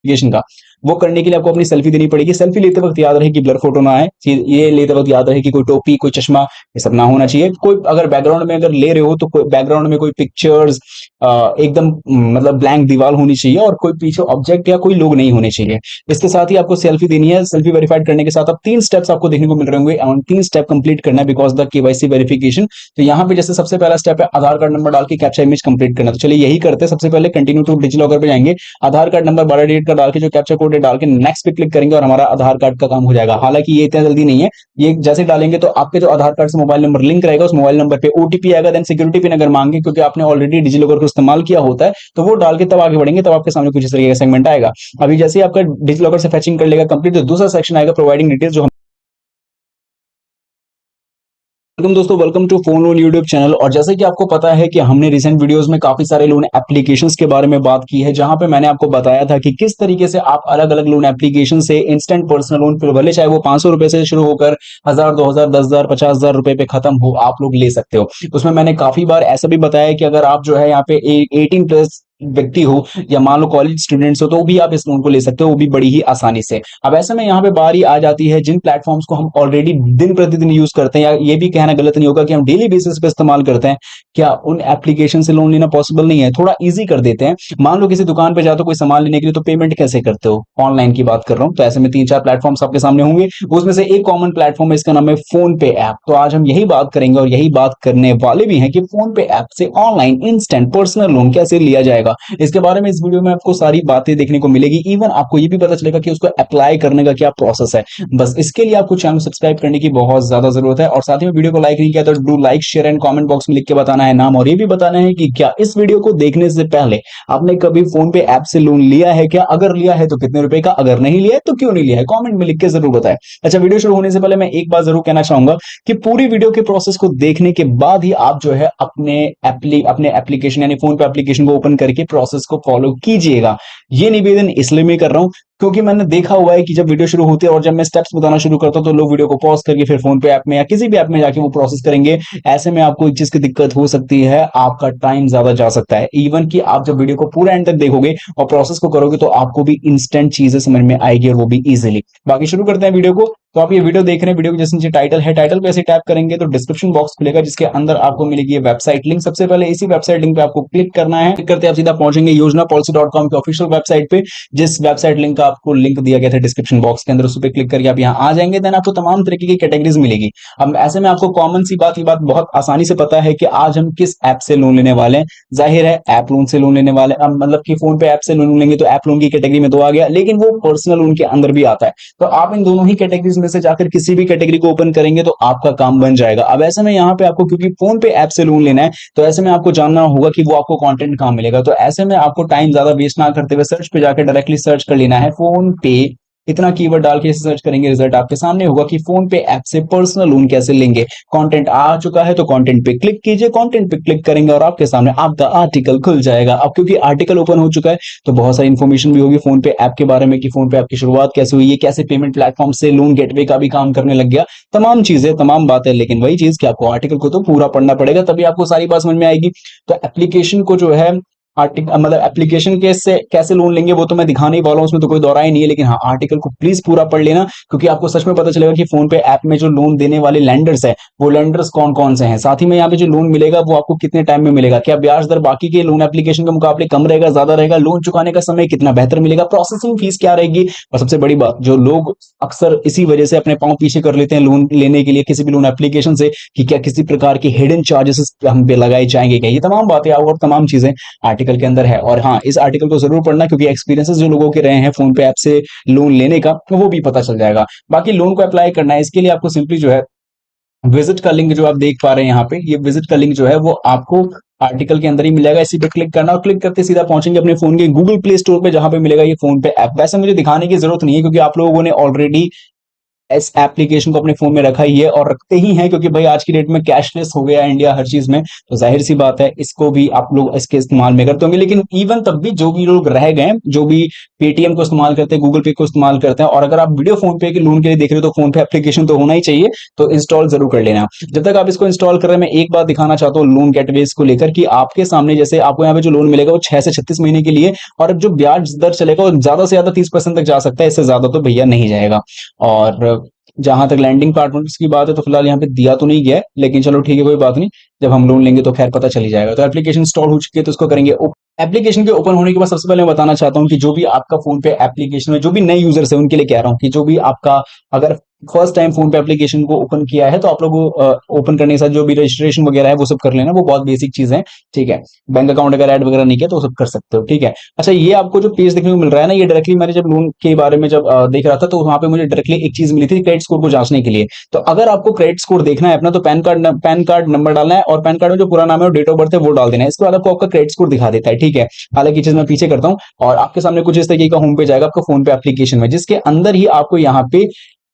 का, वो करने के लिए आपको अपनी सेल्फी देनी पड़ेगी। सेल्फी लेते वक्त याद रहे कि ब्लर फोटो ना आए, ये लेते वक्त याद रहे कि कोई टोपी, कोई चश्मा, ये सब ना होना चाहिए। कोई अगर बैकग्राउंड में अगर ले रहे हो तो कोई बैकग्राउंड में कोई पिक्चर्स, एकदम मतलब ब्लैंक दीवार होनी चाहिए और कोई पीछे ऑब्जेक्ट या कोई लोग नहीं होने चाहिए। इसके साथ ही आपको सेल्फी देनी है। सेल्फी वेरीफाइड करने के साथ अब 3 स्टेप्स आपको देखने को मिल रहे होंगे और 3 स्टेप कंप्लीट करना है बिकॉज़ द केवाईसी वेरिफिकेशन। तो यहाँ पे जैसे सबसे पहला स्टेप है आधार कार्ड नंबर डाल के कैप्चा इमेज कंप्लीट करना। तो चलिए यही करते हैं। सबसे पहले कंटिन्यू टू डिजिलॉकर पे जाएंगे, आधार कार्ड नंबर, बर्थ डेट का डाल के जो कैप्चा कोड है डाल के नेक्स्ट पे क्लिक करेंगे और हमारा आधार कार्ड का काम हो जाएगा। हालांकि ये इतना जल्दी नहीं है, ये जैसे डालेंगे तो आपके जो आधार कार्ड से मोबाइल नंबर लिंक रहेगा, उस मोबाइल नंबर पे ओटीपी आएगा, देन सिक्योरिटी पिन अगर मांगे क्योंकि आपने ऑलरेडी डिजिलॉकर को इस्तेमाल किया होता है तो वो डाल के तब आगे बढ़ेंगे, तब आपके सामने कुछ इस तरीके का सेगमेंट आएगा। अभी जैसे ही आपका डिजिलॉकर से फैचिंग कर लेगा कंप्लीट, तो दूसरा सेक्शन आएगा प्रोवाइडिंग डिटेल्स, जो वेलकम दोस्तों, welcome to phone loan YouTube channel. और जैसे कि आपको पता है कि हमने रिसेंट वीडियोस में काफी सारे लोन एप्लीकेशंस के बारे में बात की है, जहां पे मैंने आपको बताया था कि किस तरीके से आप अलग अलग लोन एप्लीकेशन से इंस्टेंट पर्सनल लोन, फिर भले चाहे वो 500 रुपए से शुरू होकर 1000, 2000, 10,000, 50,000 रुपए पे खत्म हो, आप लोग ले सकते हो। उसमें मैंने काफी बार ऐसा भी बताया कि अगर आप जो है यहाँ पे 18 प्लस व्यक्ति हो या मान लो कॉलेज स्टूडेंट्स हो तो भी आप इस लोन को ले सकते हो, वो भी बड़ी ही आसानी से। अब ऐसे में यहाँ पे बारी आ जाती है जिन प्लेटफॉर्म्स को हम ऑलरेडी दिन प्रतिदिन यूज करते हैं, या ये भी कहना गलत नहीं होगा कि हम डेली बेसिस पे इस्तेमाल करते हैं, क्या उन एप्लीकेशन से लोन लेना पॉसिबल नहीं है? थोड़ा इजी कर देते हैं। मान लो किसी दुकान पे जाते हो कोई सामान लेने के लिए, तो पेमेंट कैसे करते हो? ऑनलाइन की बात कर रहा हूँ। तो ऐसे में 3-4 प्लेटफॉर्म्स आपके सामने होंगे, उसमें से एक कॉमन प्लेटफॉर्म है, इसका नाम है फोन पे ऐप। तो आज हम यही बात करेंगे और यही बात करने वाले भी हैं कि फोन पे ऐप से ऑनलाइन इंस्टेंट पर्सनल लोन कैसे लिया जाएगा। इसके बारे में इस वीडियो में आपको सारी बातें देखने को मिलेगी। इवन आपको ये भी पता चलेगा कि उसको अप्लाई करने का क्या प्रोसेस है। बस इसके लिए आपको चैनल सब्सक्राइब करने की बहुत ज्यादा जरूरत है, और साथ ही में वीडियो को लाइक नहीं किया तो do like, share and comment box में लिख के बताना है नाम, और ये भी बताना है कि क्या इस वीडियो को देखने से पहले आपने कभी फोन पे ऐप से लोन लिया है क्या, अगर लिया है तो कितने रुपए का, अगर नहीं लिया है तो क्यों नहीं लिया है, कमेंट में लिख के जरूर बताएं। अच्छा, वीडियो शुरू होने से पहले मैं एक बात जरूर कहना चाहूंगा कि पूरी वीडियो के प्रोसेस को देखने के बाद ही आप जो है अपने एप्लीकेशन यानी फोन पे एप्लीकेशन को ओपन करके प्रोसेस को फॉलो कीजिएगा। ये निवेदन इसलिए मैं कर रहा हूं क्योंकि मैंने देखा हुआ है कि जब वीडियो शुरू होती है और जब मैं स्टेप्स बताना शुरू करता हूं तो लोग वीडियो को पॉज करके फिर फोन पे ऐप में या किसी भी ऐप में जाके वो प्रोसेस करेंगे। ऐसे में आपको एक चीज की दिक्कत हो सकती है, आपका टाइम ज्यादा जा सकता है। इवन कि आप जब वीडियो को पूरा एंड तक देखोगे और प्रोसेस को करोगे तो आपको भी इंस्टेंट चीजें समझ में आएगी, और वो भी इजिली। बाकी शुरू करते हैं वीडियो को। तो आप ये वीडियो देख रहे हैं, वीडियो के जैसे नीचे टाइटल है, टाइटल पे ऐसे टैप करेंगे तो डिस्क्रिप्शन बॉक्स खुलेगा जिसके अंदर आपको मिलेगी ये वेबसाइट लिंक। सबसे पहले इसी वेबसाइट लिंक पे आपको क्लिक करना है। क्लिक करते आप सीधा पहुंचेंगे योजनापॉलिसी.com की ऑफिशियल वेबसाइट पे, जिस वेबसाइट लिंक का आपको लिंक दिया गया था डिस्क्रिप्शन बॉक्स के अंदर, उस पर क्लिक करके आप यहाँ आ जाएंगे। देन आपको तमाम तरीके की कैटेगरीज मिलेगी। अब ऐसे में आपको कॉमन सी बात, ये बात बहुत आसानी से पता है कि आज हम किस ऐप से लोन लेने वाले हैं। जाहिर है ऐप लोन से लोन लेने वाले, अब मतलब कि फोन पे ऐप से लोन लेंगे तो ऐप लोन की कैटेगरी में तो आ गया, लेकिन वो पर्सनल लोन के अंदर भी आता है। तो आप इन दोनों ही कैटेगरीज में से जाकर किसी भी कैटेगरी को ओपन करेंगे तो आपका काम बन जाएगा। अब ऐसे में यहाँ पे आपको, क्योंकि फोन पे ऐप से लोन लेना है, तो ऐसे में आपको जानना होगा कि वो आपको कंटेंट कहाँ मिलेगा। तो ऐसे में आपको टाइम ज्यादा वेस्ट ना करते हुए सर्च पे जाकर डायरेक्टली सर्च कर लेना है फोन पे। इतना कीवर्ड डाल के सर्च करेंगे, रिजल्ट आपके सामने होगा कि फोन पे ऐप से पर्सनल लोन कैसे लेंगे। कंटेंट आ चुका है तो कंटेंट पे क्लिक कीजिए। कंटेंट पे क्लिक करेंगे और आपके सामने आपका आर्टिकल खुल जाएगा। अब क्योंकि आर्टिकल ओपन हो चुका है तो बहुत सारी इंफॉर्मेशन भी होगी फोन पे ऐप के बारे में, कि फोन पे ऐप की शुरुआत कैसे हुई है, कैसे पेमेंट प्लेटफॉर्म से लोन गेटवे का भी काम करने लग गया, तमाम चीजें, तमाम बातें। लेकिन वही चीज कि आपको आर्टिकल को तो पूरा पढ़ना पड़ेगा, तभी आपको सारी बात समझ में आएगी। तो एप्लीकेशन को जो है आर्टिकल मतलब एप्लीकेशन के से कैसे लोन लेंगे वो तो मैं दिखाने ही वाला हूं, उसमें तो कोई दौरा ही नहीं है। लेकिन हाँ, आर्टिकल को प्लीज पूरा पढ़ लेना, क्योंकि आपको सच में पता चलेगा कि फोन पे ऐप में जो लोन देने वाले लैंडर्स है वो लैंडर्स कौन कौन से हैं। साथ ही में यहाँ पे जो लोन मिलेगा वो आपको कितने टाइम में मिलेगा, क्या ब्याज दर बाकी के लोन एप्लीकेशन के मुकाबले कम रहेगा, ज्यादा रहेगा, लोन चुकाने का समय कितना बेहतर मिलेगा, प्रोसेसिंग फीस क्या रहेगी। और सबसे बड़ी बात, जो लोग अक्सर इसी वजह से अपने पांव पीछे कर लेते हैं लोन लेने के लिए किसी भी लोन एप्लीकेशन से, कि क्या किसी प्रकार की हिडन चार्जेस हम पे लगाए जाएंगे क्या, ये तमाम बातें और तमाम चीजें आर्टिकल के अंदर है। और हाँ, इस आर्टिकल को जरूर पढ़ना, क्योंकि एक्सपीरियंसेस जो लोगों के रहे हैं फोन पे ऐप से लोन लेने का, तो वो भी पता चल जाएगा। बाकी लोन को अप्लाई करना है, इसके लिए आपको सिंपली जो है विजिट का लिंक जो आप देख पा रहे हैं यहाँ पे, ये विजिट का लिंक जो है वो आपको आर्टिकल के अंदर ही मिलेगा। इसी पे क्लिक करना और क्लिक करते सीधा पहुंचेंगे अपने फोन के गूगल प्ले स्टोर पे, जहां पे मिलेगा ये फोन पे ऐप। वैसे मुझे दिखाने की जरूरत नहीं है क्योंकि आप लोगों ने ऑलरेडी इस एप्लीकेशन को अपने फोन में रखा ही है और रखते ही हैं, क्योंकि भाई आज की डेट में कैशलेस हो गया है इंडिया हर चीज में, तो जाहिर सी बात है इसको भी आप लोग इसके इस्तेमाल में करते होंगे। लेकिन इवन तब भी जो भी लोग रह गए, जो भी पेटीएम को इस्तेमाल करते हैं, गूगल पे को इस्तेमाल करते हैं, और अगर आप वीडियो फोन पे के लोन के लिए देख रहे हो तो फोन पे एप्लीकेशन तो होना ही चाहिए, तो इंस्टॉल जरूर कर लेना। जब तक आप इसको इंस्टॉल कर रहे हैं, मैं एक बात दिखाना चाहता हूँ लोन गेटवेज को लेकर, कि आपके सामने जैसे आपको यहाँ पे जो लोन मिलेगा वो 6 से 36 महीने के लिए, और जो ब्याज दर चलेगा वो ज्यादा से ज्यादा 30% तक जा सकता है, इससे ज्यादा तो भैया नहीं जाएगा। और जहां तक लैंडिंग पार्टनर्स की बात है तो फिलहाल यहाँ पे दिया तो नहीं गया है, लेकिन चलो ठीक है, कोई बात नहीं, जब हम लोन लेंगे तो खैर पता चल ही जाएगा। तो एप्लीकेशन इंस्टॉल हो चुकी है, तो इसको करेंगे एप्लीकेशन के ओपन होने के बाद सबसे पहले मैं बताना चाहता हूँ कि जो भी आपका फोन पे एप्लीकेशन में जो भी नए यूजर्स है उनके लिए कह रहा हूँ कि जो भी आपका अगर फर्स्ट टाइम फोन पे एप्लीकेशन को ओपन किया है, तो आप लोग ओपन करने के साथ जो भी रजिस्ट्रेशन वगैरह है वो सब कर लेना, वो बहुत बेसिक चीज है, ठीक है। बैंक अकाउंट अगर ऐड वगैरह नहीं किया तो वो सब कर सकते हो, ठीक है। अच्छा, ये आपको जो पेज देखने को मिल रहा है ना, ये डायरेक्टली मैंने जब लोन के बारे में जब देख रहा था तो वहां पे मुझे डायरेक्टली एक चीज मिली थी क्रेडिट स्कोर को जांचने के लिए। तो अगर आपको क्रेडिट स्कोर देखना है अपना, तो पैन कार्ड नंबर डालना है, और पैन कार्ड में जो पूरा नाम है और डेट ऑफ बर्थ है वो डाल देना है। इसके बाद आपको आपका क्रेडिट स्कोर दिखा देता है, ठीक है। हालांकि चीज मैं पीछे करता हूँ, और आपके सामने कुछ इस तरीके का होम पेज आएगा आपको फोन पे एप्लीकेशन में, जिसके अंदर ही आपको यहाँ पे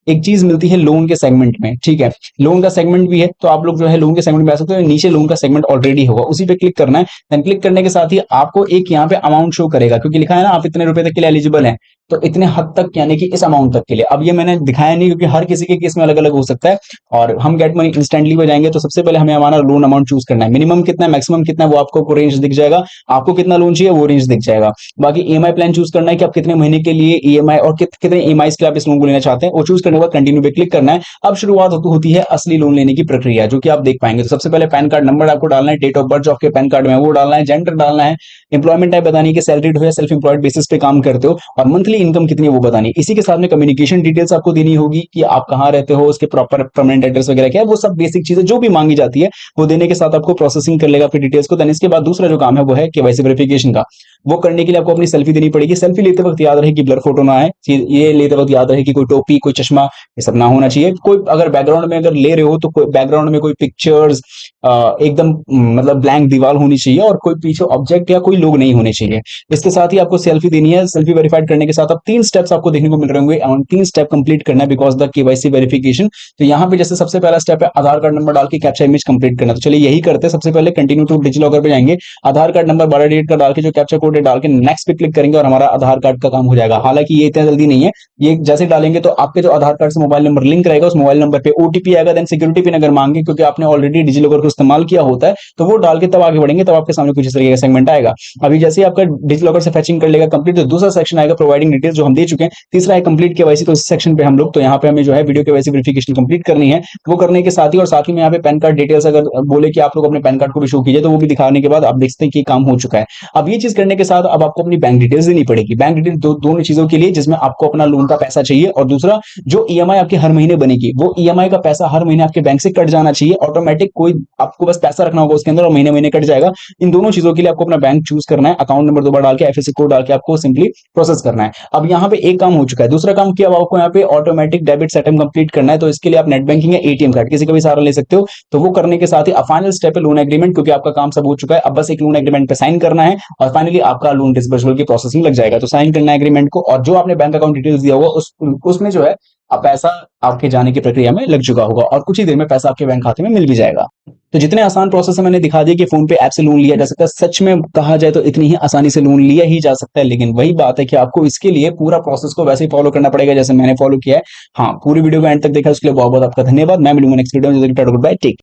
एक चीज मिलती है लोन के सेगमेंट में, ठीक है। लोन का सेगमेंट भी है, तो आप लोग जो है लोन के सेगमेंट में आ सकते हो, नीचे लोन का सेगमेंट ऑलरेडी होगा, उसी पे क्लिक करना है। देन क्लिक करने के साथ ही आपको एक यहाँ पे अमाउंट शो करेगा, क्योंकि लिखा है ना आप इतने रुपए तक के लिए एलिजिबल हैं, तो इतने हद तक यानी कि इस अमाउंट तक के लिए। अब ये मैंने दिखाया नहीं क्योंकि हर किसी के केस में अलग अलग हो सकता है, और हम गेट मनी इंस्टेंटली पे जाएंगे तो सबसे पहले हमें हमारा लोन अमाउंट चूज करना है। मिनिमम कितना है, मैक्सिमम कितना है, वो आपको रेंज दिख जाएगा, आपको कितना लोन चाहिए वो रेंज दिख जाएगा। बाकी ईएमआई प्लान चूज करना है कि आप कितने महीने के लिए ईएमआई और कितने ईएमआई के आप इस लोन को लेना चाहते हैं, वो चूज करने के बाद कंटिन्यू पे क्लिक करना है। अब शुरुआत होती है असली लोन लेने की प्रक्रिया, जो कि आप देख पाएंगे। तो सबसे पहले पैन कार्ड नंबर आपको डालना है, डेट ऑफ बर्थ जो आपके पैन कार्ड में है वो डालना है, जेंडर डालना है, एम्प्लॉयमेंट टाइप बतानी है कि सैलरीड हो या सेल्फ एम्प्लॉयड बेसिस पे काम करते हो, और मंथली इनकम कितनी है वो बतानी है। इसी के साथ में कम्युनिकेशन डिटेल्स आपको देनी होगी कि आप कहाँ रहते हो, उसके प्रॉपर परमानेंट एड्रेस वगैरह क्या है, वो सब बेसिक चीजें जो भी मांगी जाती है वो देने के साथ आपको प्रोसेसिंग कर लेगा आपकी डिटेल्स को। देन इसके बाद दूसरा जो काम है वो है केवाईसी वेरिफिकेशन का। वो करने के लिए आपको अपनी सेल्फी देनी पड़ेगी। सेल्फी लेते वक्त याद रहे कि ब्लर फोटो ना आए, ये लेते वक्त याद रहे कि कोई टोपी, कोई चश्मा, ये सब ना होना चाहिए। कोई अगर बैकग्राउंड में अगर ले रहे हो तो कोई बैकग्राउंड में कोई पिक्चर्स एकदम मतलब ब्लैंक दीवार होनी चाहिए, और कोई पीछे ऑब्जेक्ट या कोई लोग नहीं होने चाहिए। इसके साथ ही आपको सेल्फी देनी है। सेल्फी वेरीफाइड करने के साथ अब 3 स्टेप्स आपको देखने को मिल रहे होंगे, और 3 स्टेप कंप्लीट करना है बिकॉज द केवाईसी वेरिफिकेशन। तो यहाँ पे जैसे सबसे पहला स्टेप है आधार कार्ड नंबर डाल के कैप्चा इमेज कंप्लीट करना। तो चलिए यही करते हैं। सबसे पहले कंटिन्यू टू डिजिलॉकर पे जाएंगे, आधार कार्ड नंबर 12 डिजिट का डाल के जो कैप्चा कोड है डाल के नेक्स्ट पे क्लिक करेंगे और हमारा आधार कार्ड का काम हो जाएगा। हालांकि ये इतना जल्दी नहीं है, ये जैसे डालेंगे तो आपके जो आधार कार्ड से मोबाइल नंबर लिंक रहेगा उस मोबाइल नंबर पे ओटीपी आएगा, देन सिक्योरिटी पिन अगर मांगे क्योंकि आपने ऑलरेडी डिजिलॉकर को इस्तेमाल किया होता है तो वो डाल के तब आगे बढ़ेंगे, तब आपके सामने कुछ इस तरीके का सेगमेंट आएगा। अभी जैसे ही आपका डिजिलॉकर से फैचिंग कर लेगा कंप्लीट, तो दूसरा सेक्शन आएगा प्रोवाइडिंग डिटेल्स जो हम दे चुके हैं। तीसरा है कंप्लीट केवाईसी, तो इस सेक्शन पे हम लोग तो यहाँ पे हमें जो है वीडियो केवाईसी वेरिफिकेशन कंप्लीट करनी है। वो करने के साथ ही में यहाँ पे पैन कार्ड डिटेल्स अगर बोले कि आप लोग अपने पैन कार्ड को भी शो कीजिए, तो वो भी दिखाने के बाद आप देखते हैं कि काम हो चुका है। अब ये चीज करने के साथ अब आपको अपनी बैंक डिटेल्स देनी पड़ेगी। बैंक डिटेल्स दोनों चीजों के लिए, जिसमें आपको अपना लोन का पैसा चाहिए, और दूसरा जो ईएमआई आपके हर महीने बनेगी वो ईएमआई का पैसा हर महीने आपके बैंक से कट जाना चाहिए ऑटोमेटिक। कोई आपको बस पैसा रखना होगा उसके अंदर और महीने महीने कट जाएगा। इन दोनों चीजों के लिए आपको अपना बैंक चूज करना है, अकाउंट नंबर दोबारा डाल के एफएससी कोड डाल के आपको सिंपली प्रोसेस करना है। अब यहाँ पे एक काम हो चुका है। दूसरा काम क्या, आपको यहाँ पे ऑटोमेटिक डेबिट सेटअप कंप्लीट करना है। तो इसके लिए आप नेट बैंकिंग या एटीएम कार्ड किसी का भी सहारा ले सकते हो। तो वो करने के साथ ही फाइनल स्टेप है लोन एग्रीमेंट, क्योंकि आपका काम सब हो चुका है। अब बस एक लोन एग्रीमेंट पे साइन करना है और फाइनली आपका लोन डिसबर्समेंट की प्रोसेसिंग लग जाएगा। तो साइन करना है एग्रीमेंट को, और जो आपने बैंक अकाउंट डिटेल्स दिया होगा उसमें जो है अब पैसा आपके जाने की प्रक्रिया में लग चुका होगा, और कुछ ही देर में पैसा आपके बैंक खाते में मिल भी जाएगा। तो जितने आसान प्रोसेस है मैंने दिखा दिया कि फोन पे ऐप से लोन लिया जा सकता है। सच में कहा जाए तो इतनी ही आसानी से लोन लिया ही जा सकता है, लेकिन वही बात है कि आपको इसके लिए पूरा प्रोसेस को वैसे ही फॉलो करना पड़ेगा जैसे मैंने फॉलो किया है। हाँ, पूरी वीडियो को एंड तक देखा उसके लिए बहुत बहुत आपका धन्यवाद। मैं मिलूंगा नेक्स्ट वीडियो में। टेक